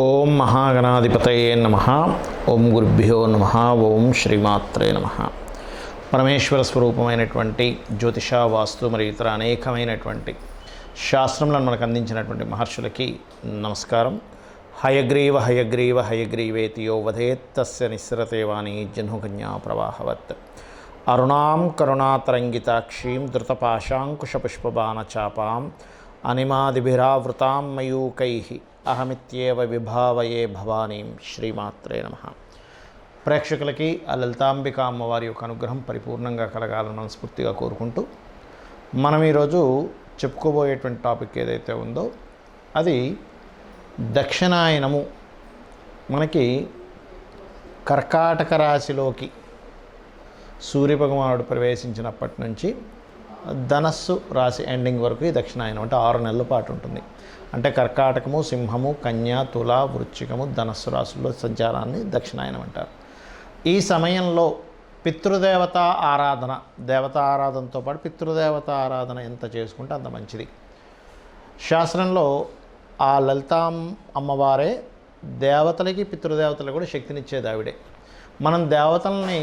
ఓం మహాగణాధిపతయే నమః. ఓం గురుభ్యో నమః. ఓం శ్రీమాత్రే నమః. పరమేశ్వర స్వరూపమైనటువంటి జ్యోతిష, వాస్తు మరియు ఇతర అనేకమైనటువంటి శాస్త్రములను మనకు అందించినటువంటి మహర్షులకి నమస్కారం. హయగ్రీవ హయగ్రీవ హయగ్రీవేతి యో వదేత్తస్య నిస్సరతే వాణి జహ్నుకన్యా ప్రవాహవత్. అరుణాం కరుణాతరంగితాక్షీం ధృతపాశాంకుశపుష్పబాణచాపాం అనిమాదిభిరావృతాం మయూకైః అహమిత్యేవ విభావయే భవానీం. శ్రీమాత్రే నమః. ప్రేక్షకులకి ఆ లలితాంబిక అమ్మవారి యొక్క అనుగ్రహం పరిపూర్ణంగా కలగాలని మనస్ఫూర్తిగా కోరుకుంటూ మనం ఈరోజు చెప్పుకోబోయేటువంటి టాపిక్ ఏదైతే ఉందో అది దక్షిణాయనము. మనకి కర్కాటక రాశిలోకి సూర్యభగవానుడు ప్రవేశించినప్పటి నుంచి ధనస్సు రాశి ఎండింగ్ వరకు ఈ దక్షిణాయనం అంటే 6 నెలల పాటు ఉంటుంది. అంటే కర్కాటకము, సింహము, కన్య, తుల, వృశ్చికము, ధనస్సు రాశుల్లో సంచారాన్ని దక్షిణాయనం అంటారు. ఈ సమయంలో పితృదేవత ఆరాధన, దేవతా ఆరాధనతో పాటు పితృదేవత ఆరాధన ఎంత చేసుకుంటే అంత మంచిది. శాస్త్రంలో ఆ లలితాం అమ్మవారే దేవతలకి పితృదేవతలకు కూడా శక్తినిచ్చేది ఆవిడే. మనం దేవతల్ని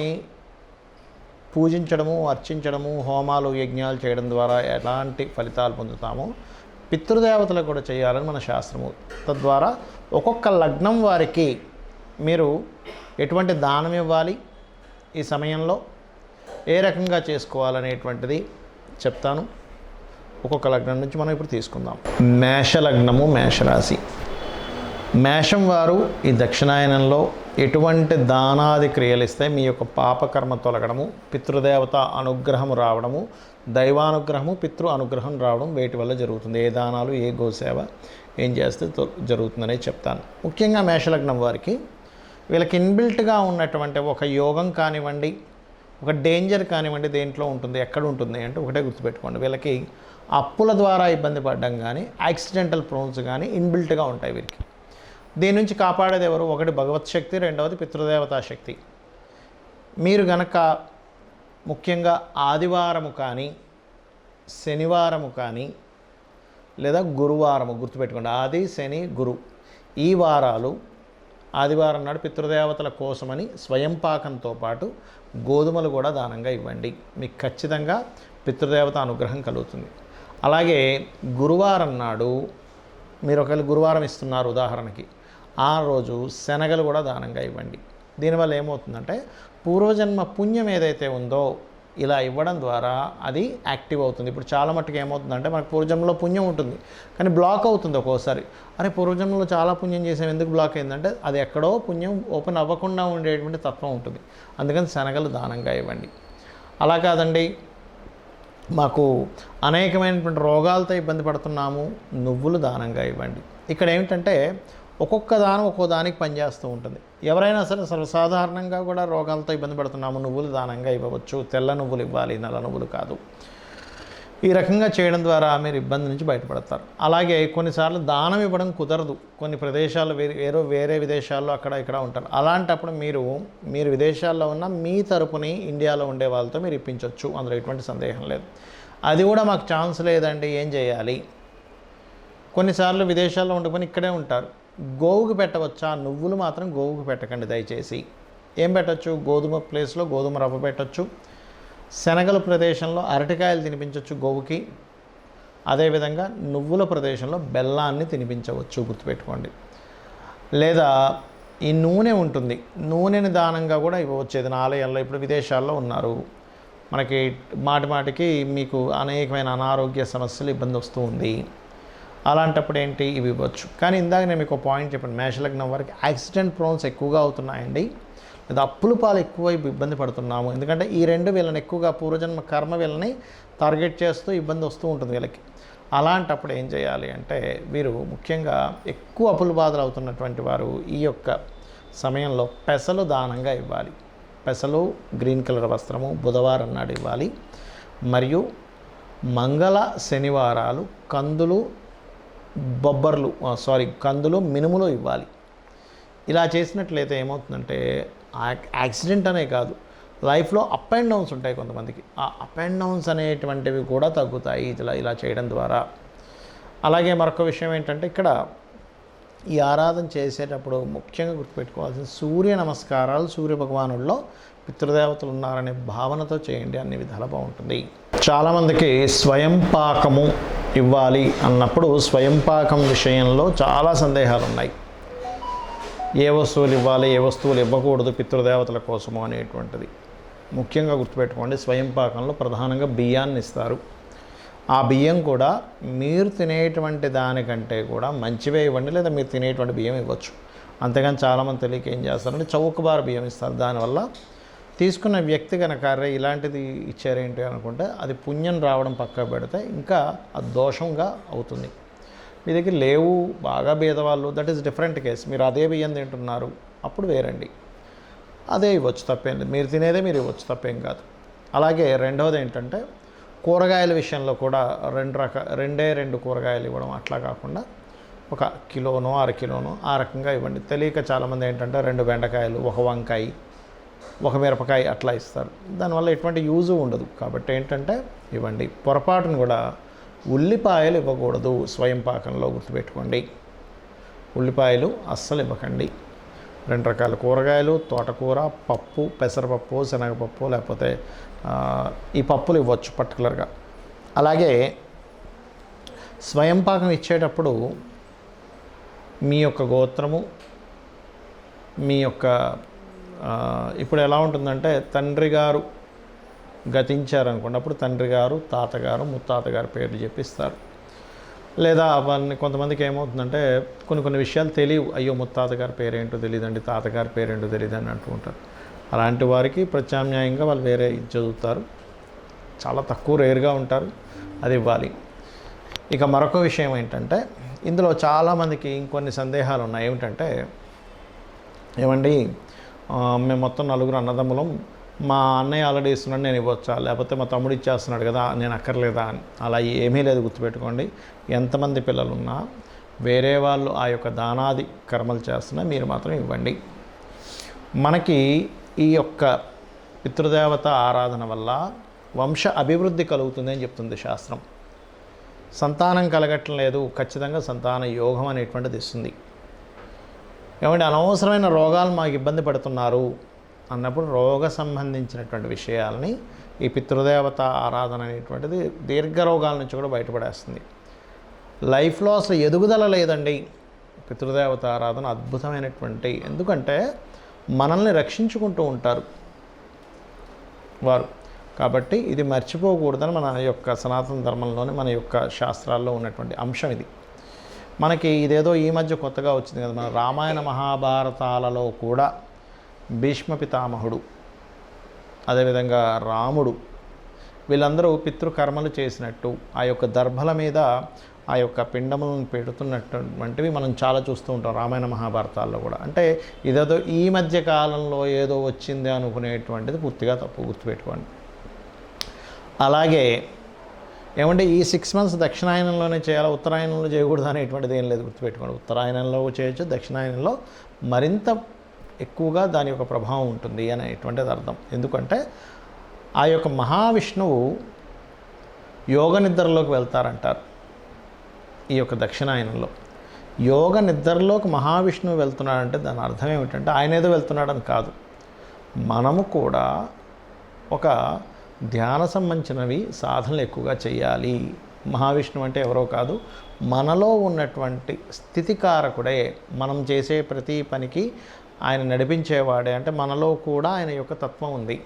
పూజించడము, అర్చించడము, హోమాలు, యజ్ఞాలు చేయడం ద్వారా ఎలాంటి ఫలితాలు పొందుతామో పితృదేవతలకు కూడా చేయాలని మన శాస్త్రము. తద్వారా ఒక్కొక్క లగ్నం వారికి మీరు ఎటువంటి దానం ఇవ్వాలి, ఈ సమయంలో ఏ రకంగా చేసుకోవాలనేటువంటిది చెప్తాను. ఒక్కొక్క లగ్నం నుంచి మనం ఇప్పుడు తీసుకుందాం. మేషలగ్నము, మేషరాశి. మేషం వారు ఈ దక్షిణాయనంలో ఎటువంటి దానాది క్రియలు ఇస్తే మీ యొక్క పాపకర్మ తొలగడము, పితృదేవత అనుగ్రహం రావడము, దైవానుగ్రహము, పితృ అనుగ్రహం రావడం వేటి వల్ల జరుగుతుంది, ఏ దానాలు, ఏ గోసేవ ఏం చేస్తే జరుగుతుందనే చెప్తాను. ముఖ్యంగా మేషలగ్నం వారికి వీళ్ళకి ఇన్బిల్ట్గా ఉన్నటువంటి ఒక యోగం కానివ్వండి, ఒక డేంజర్ కానివ్వండి, దేంట్లో ఉంటుంది, ఎక్కడ ఉంటుంది అంటే ఒకటే గుర్తుపెట్టుకోండి. వీళ్ళకి అప్పుల ద్వారా ఇబ్బంది పడడం కానీ, యాక్సిడెంటల్ ప్రోన్స్ కానీ ఇన్బిల్ట్గా ఉంటాయి వీరికి. దీని నుంచి కాపాడేది ఎవరు? ఒకటి భగవత్ శక్తి, రెండవది పితృదేవతా శక్తి. మీరు గనక ముఖ్యంగా ఆదివారము కానీ, శనివారము కానీ, లేదా గురువారము, గుర్తుపెట్టుకోండి, ఆది, శని, గురు ఈ వారాలు, ఆదివారం నాడు పితృదేవతల కోసమని స్వయం పాకంతో పాటు గోధుమలు కూడా దానంగా ఇవ్వండి. మీకు ఖచ్చితంగా పితృదేవత అనుగ్రహం కలుగుతుంది. అలాగే గురువారం నాడు మీరు ఒకవేళ గురువారం ఇస్తున్నారు ఉదాహరణకి, ఆ రోజు శనగలు కూడా దానంగా ఇవ్వండి. దీనివల్ల ఏమవుతుందంటే పూర్వజన్మ పుణ్యం ఏదైతే ఉందో ఇలా ఇవ్వడం ద్వారా అది యాక్టివ్ అవుతుంది. ఇప్పుడు చాలా మట్టుకు ఏమవుతుందంటే మనకు పూర్వజన్మలో పుణ్యం ఉంటుంది కానీ బ్లాక్ అవుతుంది ఒక్కోసారి. అరే పూర్వజన్మలో చాలా పుణ్యం చేసాం, ఎందుకు బ్లాక్ అయిందంటే అది ఎక్కడో పుణ్యం ఓపెన్ అవ్వకుండా ఉండేటువంటి తత్వం ఉంటుంది. అందుకని శనగలు దానంగా ఇవ్వండి. అలా కాదండి, మాకు అనేకమైనటువంటి రోగాలతో ఇబ్బంది పడుతున్నాము, నువ్వులు దానంగా ఇవ్వండి. ఇక్కడ ఏమిటంటే ఒక్కొక్క దానం ఒక్కో దానికి పనిచేస్తూ ఉంటుంది. ఎవరైనా సరే సర్వసాధారణంగా కూడా రోగాలతో ఇబ్బంది పడుతున్నాము, నువ్వులు దానంగా ఇవ్వవచ్చు. తెల్ల నువ్వులు ఇవ్వాలి, నల్ల నువ్వులు కాదు. ఈ రకంగా చేయడం ద్వారా మీరు ఇబ్బంది నుంచి బయటపడతారు. అలాగే కొన్నిసార్లు దానం ఇవ్వడం కుదరదు. కొన్ని ప్రదేశాలు వేరే విదేశాల్లో అక్కడ ఇక్కడ ఉంటారు. అలాంటప్పుడు మీరు విదేశాల్లో ఉన్న మీ తరపుని ఇండియాలో ఉండే వాళ్ళతో మీరు ఇప్పించవచ్చు, అందులో ఎటువంటి సందేహం లేదు. అది కూడా మాకు ఛాన్స్ లేదండి, ఏం చేయాలి? కొన్నిసార్లు విదేశాల్లో ఉండుకొని ఇక్కడే ఉంటారు. గోవుకు పెట్టవచ్చా? నువ్వులు మాత్రం గోవుకు పెట్టకండి దయచేసి. ఏం పెట్టచ్చు? గోధుమ ప్లేస్లో గోధుమ రవ్వ పెట్టచ్చు. శనగల ప్రదేశంలో అరటికాయలు తినిపించవచ్చు గోవుకి. అదేవిధంగా నువ్వుల ప్రదేశంలో బెల్లాన్ని తినిపించవచ్చు, గుర్తుపెట్టుకోండి. లేదా ఈ నూనె ఉంటుంది, నూనెని దానంగా కూడా ఇవ్వవచ్చు ఏదైనా ఆలయాల్లో. ఇప్పుడు విదేశాల్లో ఉన్నారు, మనకి మాటికి మీకు అనేకమైన అనారోగ్య సమస్యలు ఇబ్బంది వస్తూ ఉంది. అలాంటప్పుడు ఏంటి, ఇవి ఇవ్వచ్చు. కానీ ఇందాక నేను మీకు ఒక పాయింట్ చెప్పాను, మేషలగ్నం వారికి యాక్సిడెంట్ ప్రోన్స్ ఎక్కువగా అవుతున్నాయండి, లేదా అప్పుల పాలు ఎక్కువ ఇబ్బంది పడుతున్నాము. ఎందుకంటే ఈ రెండు వీళ్ళని ఎక్కువగా పూర్వజన్మ కర్మ వీళ్ళని టార్గెట్ చేస్తూ ఇబ్బంది వస్తూ ఉంటుంది వీళ్ళకి. అలాంటప్పుడు ఏం చేయాలి అంటే వీరు ముఖ్యంగా ఎక్కువ అప్పుల బాధలు అవుతున్నటువంటి వారు ఈ యొక్క సమయంలో పెసలు దానంగా ఇవ్వాలి. పెసలు, గ్రీన్ కలర్ వస్త్రము బుధవారం నాడు ఇవ్వాలి. మరియు మంగళ శనివారాలు కందులు, కందులు, మినుములు ఇవ్వాలి. ఇలా చేసినట్లయితే ఏమవుతుందంటే యాక్సిడెంట్ అనే కాదు, లైఫ్లో అప్ అండ్ డౌన్స్ ఉంటాయి కొంతమందికి. ఆ అప్ అండ్ డౌన్స్ అనేటువంటివి కూడా తగ్గుతాయి ఇలా చేయడం ద్వారా. అలాగే మరొక విషయం ఏంటంటే ఇక్కడ ఈ ఆరాధన చేసేటప్పుడు ముఖ్యంగా గుర్తుపెట్టుకోవాల్సిన సూర్య నమస్కారాలు సూర్య భగవానుల్లో పితృదేవతలు ఉన్నారనే భావనతో చేయండి, అన్ని విధాలు బాగుంటుంది. చాలామందికి స్వయం పాకము ఇవ్వాలి అన్నప్పుడు స్వయం పాకం విషయంలో చాలా సందేహాలు ఉన్నాయి. ఏ వస్తువులు ఇవ్వాలి, ఏ వస్తువులు ఇవ్వకూడదు పితృదేవతల కోసము అనేటువంటిది ముఖ్యంగా గుర్తుపెట్టుకోండి. స్వయం పాకంలో ప్రధానంగా బియ్యాన్ని ఇస్తారు. ఆ బియ్యం కూడా మీరు తినేటువంటి దానికంటే కూడా మంచివే ఇవ్వండి, లేదా మీరు తినేటువంటి బియ్యం ఇవ్వచ్చు. అంతేగాని చాలామంది తెలియక ఏం చేస్తారంటే చౌకబారు బియ్యం ఇస్తారు. దానివల్ల తీసుకున్న వ్యక్తి కనుక ఇలాంటిది ఇచ్చారేంటి అనుకుంటే అది పుణ్యం రావడం పక్క పెడితే ఇంకా అది దోషంగా అవుతుంది. మీ దగ్గర లేవు, బాగా భేదవాళ్ళు, దట్ ఈస్ డిఫరెంట్ కేస్. మీరు అదే బియ్యం తింటున్నారు, అప్పుడు వేరండి, అదే ఇవ్వచ్చు, తప్పేం లేదు. మీరు తినేదే మీరు ఇవ్వచ్చు, తప్పేం కాదు. అలాగే రెండవది ఏంటంటే కూరగాయల విషయంలో కూడా రెండు కూరగాయలు ఇవ్వడం, అట్లా కాకుండా 1 కిలోనో 1/2 కిలోనో ఆ రకంగా ఇవ్వండి. తెలియక చాలామంది ఏంటంటే 2 బెండకాయలు, 1 వంకాయ, 1 మిరపకాయ అట్లా ఇస్తారు. దానివల్ల ఎటువంటి యూజు ఉండదు. కాబట్టి ఏంటంటే ఇవ్వండి. పొరపాటును కూడా ఉల్లిపాయలు ఇవ్వకూడదు స్వయం పాకంలో, గుర్తుపెట్టుకోండి. ఉల్లిపాయలు అస్సలు ఇవ్వకండి. 2 రకాల కూరగాయలు, తోటకూర, పప్పు, పెసరపప్పు, శనగపప్పు, లేకపోతే ఈ పప్పులు ఇవ్వచ్చు పర్టికులర్గా. అలాగే స్వయం పాకం ఇచ్చేటప్పుడు మీ యొక్క గోత్రము, మీ యొక్క ఇప్పుడు ఎలా ఉంటుందంటే తండ్రి గారు గతించారనుకోండి, అప్పుడు తండ్రి గారు, తాతగారు, ముత్తాతగారు పేర్లు చెప్పిస్తారు. లేదా అవన్నీ కొంతమందికి ఏమవుతుందంటే కొన్ని విషయాలు తెలియవు. అయ్యో ముత్తాతగారి పేరేంటో తెలియదండి, తాతగారి పేరేంటో తెలియదని అంటూ ఉంటారు. అలాంటి వారికి ప్రత్యామ్నాయంగా వాళ్ళు వేరే చదువుతారు. చాలా తక్కువ రేరుగా ఉంటారు, అది ఇవ్వాలి. ఇక మరొక విషయం ఏంటంటే ఇందులో చాలామందికి ఇంకొన్ని సందేహాలు ఉన్నాయి. ఏమిటంటే ఏమండి మేము మొత్తం 4 అన్నదమ్ములం, మా అన్నయ్య ఆల్రెడీ ఇస్తున్నాడు, నేను ఇవ్వచ్చా, లేకపోతే మా తమ్ముడు ఇచ్చేస్తున్నాడు కదా నేను అక్కర్లేదా అని. అలా ఏమీ లేదు, గుర్తుపెట్టుకోండి. ఎంతమంది పిల్లలున్నా వేరే వాళ్ళు ఆ యొక్క దానాది కర్మలు చేస్తున్నా మీరు మాత్రం ఇవ్వండి. మనకి ఈ యొక్క పితృదేవత ఆరాధన వల్ల వంశ అభివృద్ధి కలుగుతుంది అని చెప్తుంది శాస్త్రం. సంతానం కలగటం లేదు, ఖచ్చితంగా సంతాన యోగం అనేటువంటిది ఇస్తుంది. ఏమంటే అనవసరమైన రోగాలు మాకు ఇబ్బంది పడుతున్నారు అన్నప్పుడు రోగ సంబంధించినటువంటి విషయాలని ఈ పితృదేవత ఆరాధన అనేటువంటిది దీర్ఘ రోగాల నుంచి కూడా బయటపడేస్తుంది. లైఫ్లో అసలు ఎదుగుదల లేదండి, పితృదేవత ఆరాధన అద్భుతమైనటువంటి, ఎందుకంటే మనల్ని రక్షించుకుంటూ ఉంటారు వారు. కాబట్టి ఇది మర్చిపోకూడదని మన యొక్క సనాతన ధర్మంలోనే మన యొక్క శాస్త్రాల్లో ఉన్నటువంటి అంశం ఇది. మనకి ఇదేదో ఈ మధ్య కొత్తగా వచ్చింది కదా, మన రామాయణ మహాభారతాలలో కూడా భీష్మ పితామహుడు, అదేవిధంగా రాముడు, వీళ్ళందరూ పితృకర్మలు చేసినట్టు ఆ యొక్క దర్భల మీద ఆ యొక్క పిండములను పెడుతున్నటువంటివి మనం చాలా చూస్తూ ఉంటాం రామాయణ మహాభారతాల్లో కూడా. అంటే ఇదేదో ఈ మధ్య కాలంలో ఏదో వచ్చింది అనుకునేటువంటిది పూర్తిగా తప్పు, గుర్తుపెట్టుకోండి. అలాగే ఏమంటే ఈ 6 months దక్షిణాయనంలోనే చేయాలి, ఉత్తరాయణంలో చేయకూడదు అనేటువంటిది ఏం లేదు, గుర్తుపెట్టుకోండి. ఉత్తరాయణంలో చేయొచ్చు, దక్షిణాయనంలో మరింత ఎక్కువగా దాని యొక్క ప్రభావం ఉంటుంది అనేటువంటిది అర్థం. ఎందుకంటే ఆ యొక్క మహావిష్ణువు యోగ నిద్రలోకి వెళ్తారంటారు. ఈ యొక్క దక్షిణాయనంలో యోగ నిద్రలోకి మహావిష్ణువు వెళ్తున్నాడంటే దాని అర్థం ఏమిటంటే ఆయన ఏదో వెళ్తున్నాడని కాదు, మనము కూడా ఒక ధ్యాన సంబంధించినవి సాధనలు ఎక్కువగా చేయాలి. మహావిష్ణువు అంటే ఎవరో కాదు, మనలో ఉన్నటువంటి స్థితికారకుడే. మనం చేసే ప్రతి పనికి ఆయన నడిపించేవాడే, అంటే మనలో కూడా ఆయన యొక్క తత్వం ఉంది.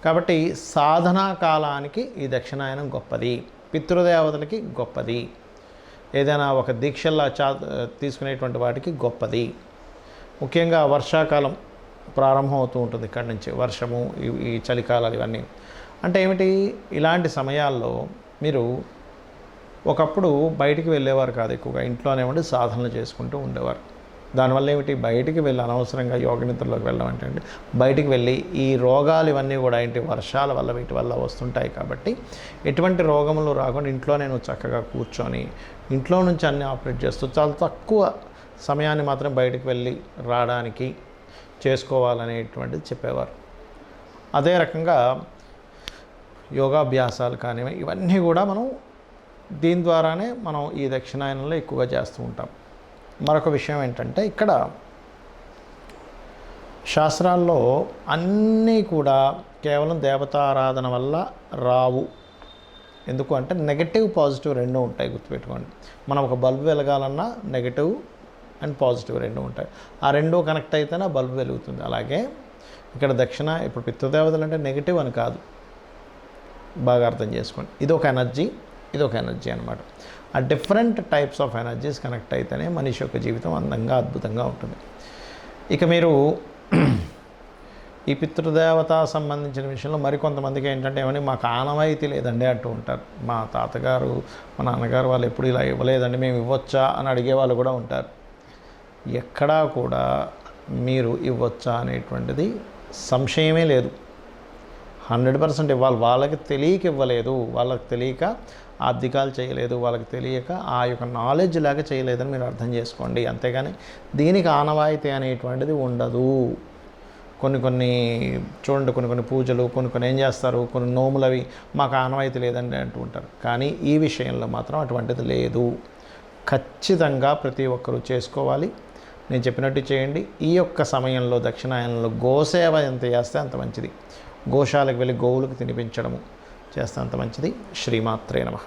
కాబట్టి సాధనా కాలానికి ఈ దక్షిణాయనం గొప్పది, పితృదేవతలకి గొప్పది, ఏదైనా ఒక దీక్షల్లా తీసుకునేటువంటి వాటికి గొప్పది. ముఖ్యంగా వర్షాకాలం ప్రారంభం అవుతూ ఉంటుంది, ఇక్కడి నుంచి వర్షము, ఈ చలికాలాలు ఇవన్నీ. అంటే ఏమిటి, ఇలాంటి సమయాల్లో మీరు ఒకప్పుడు బయటికి వెళ్ళేవారు కాదు, ఎక్కువగా ఇంట్లోనే ఉండి సాధనలు చేసుకుంటూ ఉండేవారు. దానివల్ల ఏమిటి, బయటికి వెళ్ళి అనవసరంగా యోగ నిద్రలోకి వెళ్ళడం అంటే బయటికి వెళ్ళి ఈ రోగాలు ఇవన్నీ కూడా ఏంటి వర్షాల వల్ల వీటి వల్ల వస్తుంటాయి. కాబట్టి ఎటువంటి రోగములు రాకుండా ఇంట్లోనే నువ్వు చక్కగా కూర్చొని ఇంట్లో నుంచి అన్నీ ఆపరేట్ చేస్తూ చాలా తక్కువ సమయాన్ని మాత్రం బయటికి వెళ్ళి రావడానికి చేసుకోవాలనేటువంటిది చెప్పేవారు. అదే రకంగా యోగాభ్యాసాలు కానివి ఇవన్నీ కూడా మనం దీని ద్వారానే మనం ఈ దక్షిణాయనంలో ఎక్కువగా చేస్తూ ఉంటాం. మరొక విషయం ఏంటంటే ఇక్కడ శాస్త్రాల్లో అన్నీ కూడా కేవలం దేవతారాధన వల్ల రావు. ఎందుకు అంటే నెగటివ్ పాజిటివ్ రెండూ ఉంటాయి, గుర్తుపెట్టుకోండి. మనం ఒక బల్బు వెలగాలన్నా నెగటివ్ అండ్ పాజిటివ్ రెండూ ఉంటాయి. ఆ రెండూ కనెక్ట్ అయితేనే ఆ బల్బు వెలుగుతుంది. అలాగే ఇక్కడ దక్షిణ ఇప్పుడు పితృదేవతలు అంటే నెగటివ్ అని కాదు, బాగా అర్థం చేసుకోండి. ఇదొక ఎనర్జీ, ఇదొక ఎనర్జీ అనమాట. ఆ different types of energies connect అయితేనే మనిషి యొక్క జీవితం అందంగా అద్భుతంగా ఉంటుంది. ఇక మీరు ఈ పితృదేవత సంబంధించిన విషయంలో మరికొంతమందికి ఏంటంటే ఏమని మాకు ఆనవాయితీ లేదండి అంటూ ఉంటారు. మా తాతగారు మా నాన్నగారు వాళ్ళు ఎప్పుడు ఇలా ఇవ్వలేదండి, మేము ఇవ్వచ్చా అని అడిగే వాళ్ళు కూడా ఉంటారు. ఎక్కడా కూడా మీరు ఇవ్వచ్చా అనేటువంటిది సంశయమే లేదు. 100% ఇవ్వాలి. వాళ్ళకి తెలియక ఇవ్వలేదు, వాళ్ళకి తెలియక ఆర్థికాలు చేయలేదు, వాళ్ళకి తెలియక ఆ యొక్క నాలెడ్జ్ లాగా చేయలేదని మీరు అర్థం చేసుకోండి. అంతేగాని దీనికి ఆనవాయితీ అనేటువంటిది ఉండదు. కొన్ని చూడండి, కొన్ని పూజలు కొన్ని ఏం చేస్తారు, కొన్ని నోములవి మాకు ఆనవాయితీ లేదండి అంటూ ఉంటారు. కానీ ఈ విషయంలో మాత్రం అటువంటిది లేదు. ఖచ్చితంగా ప్రతి ఒక్కరూ చేసుకోవాలి. నేను చెప్పినట్టు చేయండి. ఈ యొక్క సమయంలో దక్షిణాయనంలో గోసేవ ఎంత చేస్తే అంత మంచిది. గోశాలకు వెళ్ళి గోవులకు తినిపించడము చేస్తే అంత మంచిది. శ్రీమాత్రే నమః.